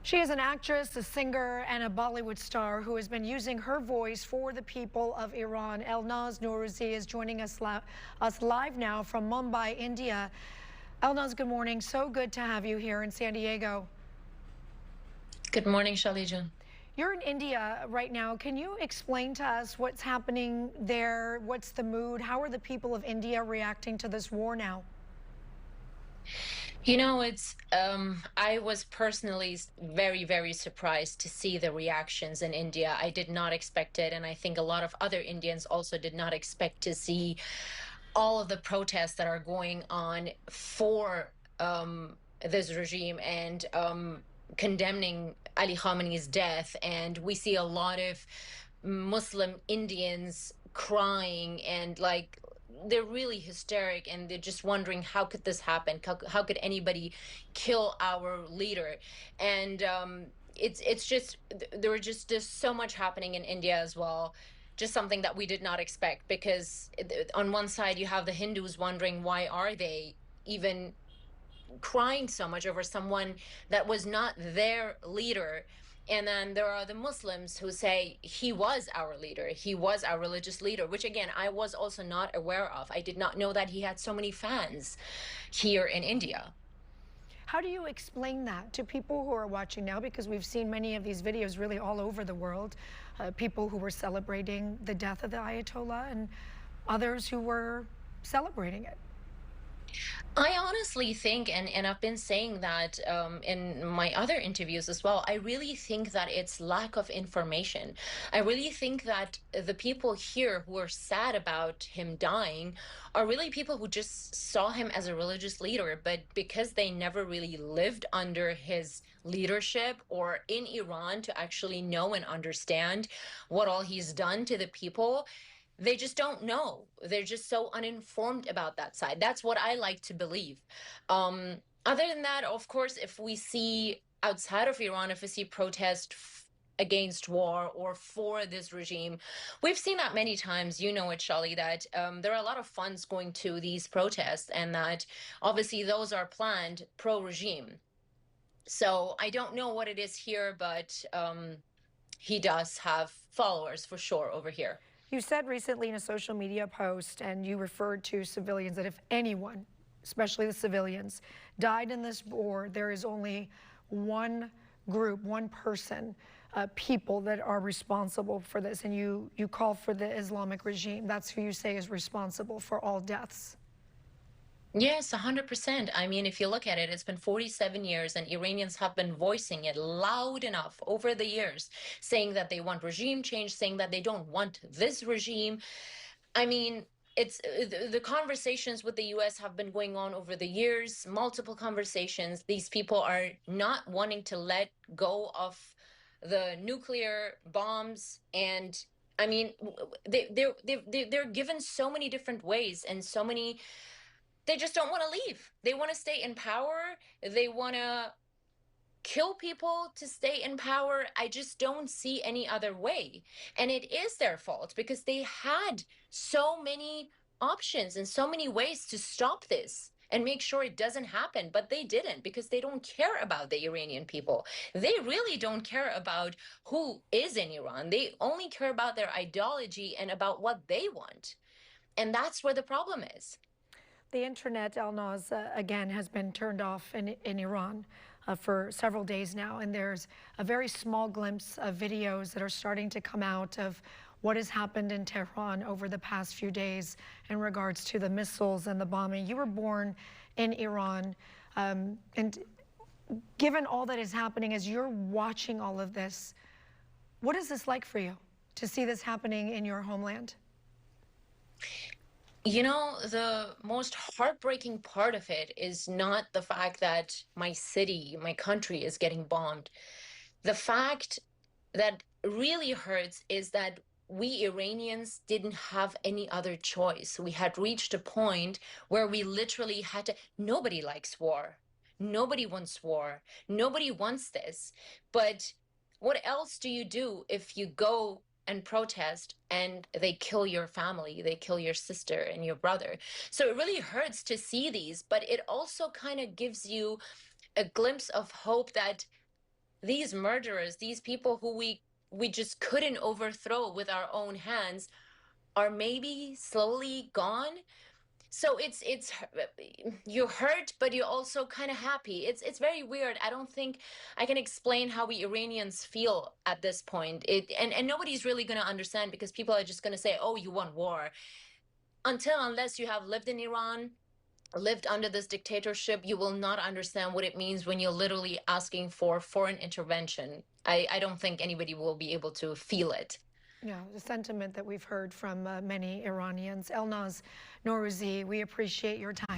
She is an actress, a singer, and a Bollywood star who has been using her voice for the people of Iran. Elnaz Norouzi is joining us live now from Mumbai, India. Elnaz, good morning. So good to have you here in San Diego. Good morning, Shalija. You're in India right now. Can you explain to us what's happening there? What's the mood? How are the people of India reacting to this war now? I was personally very, very surprised to see the reactions in India. I did not expect it, and I think a lot of other Indians also did not expect to see all of the protests that are going on for this regime and condemning Ali Khamenei's death. And we see a lot of Muslim Indians crying and they're really hysteric, and they're just wondering, how could this happen? How could anybody kill our leader? And it's just there were just there's so much happening in India as well, just something that we did not expect, because on one side you have the Hindus wondering, why are they even crying so much over someone that was not their leader? And then there are the Muslims who say he was our leader, he was our religious leader, which again, I was also not aware of. I did not know that he had so many fans here in India. How do you explain that to people who are watching now? Because we've seen many of these videos really all over the world, people who were celebrating the death of the Ayatollah and others who were celebrating it. I honestly think, and I've been saying that in my other interviews as well, I really think that it's lack of information. I really think that the people here who are sad about him dying are really people who just saw him as a religious leader, but because they never really lived under his leadership or in Iran to actually know and understand what all he's done to the people, they just don't know. They're just so uninformed about that side. That's what I like to believe. Other than that, of course, if we see outside of Iran, if we see protest against war or for this regime, we've seen that many times. You know it, Shali, that there are a lot of funds going to these protests, and that obviously those are planned pro-regime. So I don't know what it is here, but he does have followers for sure over here. You said recently in a social media post, and you referred to civilians, that if anyone, especially the civilians, died in this war, there is only one group, one person, people that are responsible for this. And you call for the Islamic regime. That's who you say is responsible for all deaths. Yes, 100%. I mean, if you look at it, it's been 47 years, and Iranians have been voicing it loud enough over the years, saying that they want regime change, saying that they don't want this regime. I mean, it's the conversations with the US have been going on over the years, multiple conversations. These people are not wanting to let go of the nuclear bombs. And I mean, they're given so many different ways, and so many, they just don't want to leave. They want to stay in power. They want to kill people to stay in power. I just don't see any other way. And it is their fault, because they had so many options and so many ways to stop this and make sure it doesn't happen, but they didn't, because they don't care about the Iranian people. They really don't care about who is in Iran. They only care about their ideology and about what they want. And that's where the problem is. The internet, Elnaz, again, has been turned off in Iran for several days now, and there's a very small glimpse of videos that are starting to come out of what has happened in Tehran over the past few days in regards to the missiles and the bombing. You were born in Iran, and given all that is happening, as you're watching all of this, what is this like for you to see this happening in your homeland? You know, the most heartbreaking part of it is not the fact that my city, my country is getting bombed. The fact that really hurts is that we Iranians didn't have any other choice. We had reached a point where we literally had to, nobody likes war. Nobody wants war. Nobody wants this. But what else do you do if you go and protest and they kill your family, they kill your sister and your brother? So it really hurts to see these, but it also kind of gives you a glimpse of hope that these murderers, these people who we just couldn't overthrow with our own hands, are maybe slowly gone. So it's you're hurt, but you're also kind of happy. It's very weird. I don't think I can explain how we Iranians feel at this point. And nobody's really going to understand, because people are just going to say, oh, you want war. Unless you have lived in Iran, lived under this dictatorship, you will not understand what it means when you're literally asking for foreign intervention. I don't think anybody will be able to feel it. Yeah, the sentiment that we've heard from many Iranians. Elnaz Norouzi, we appreciate your time.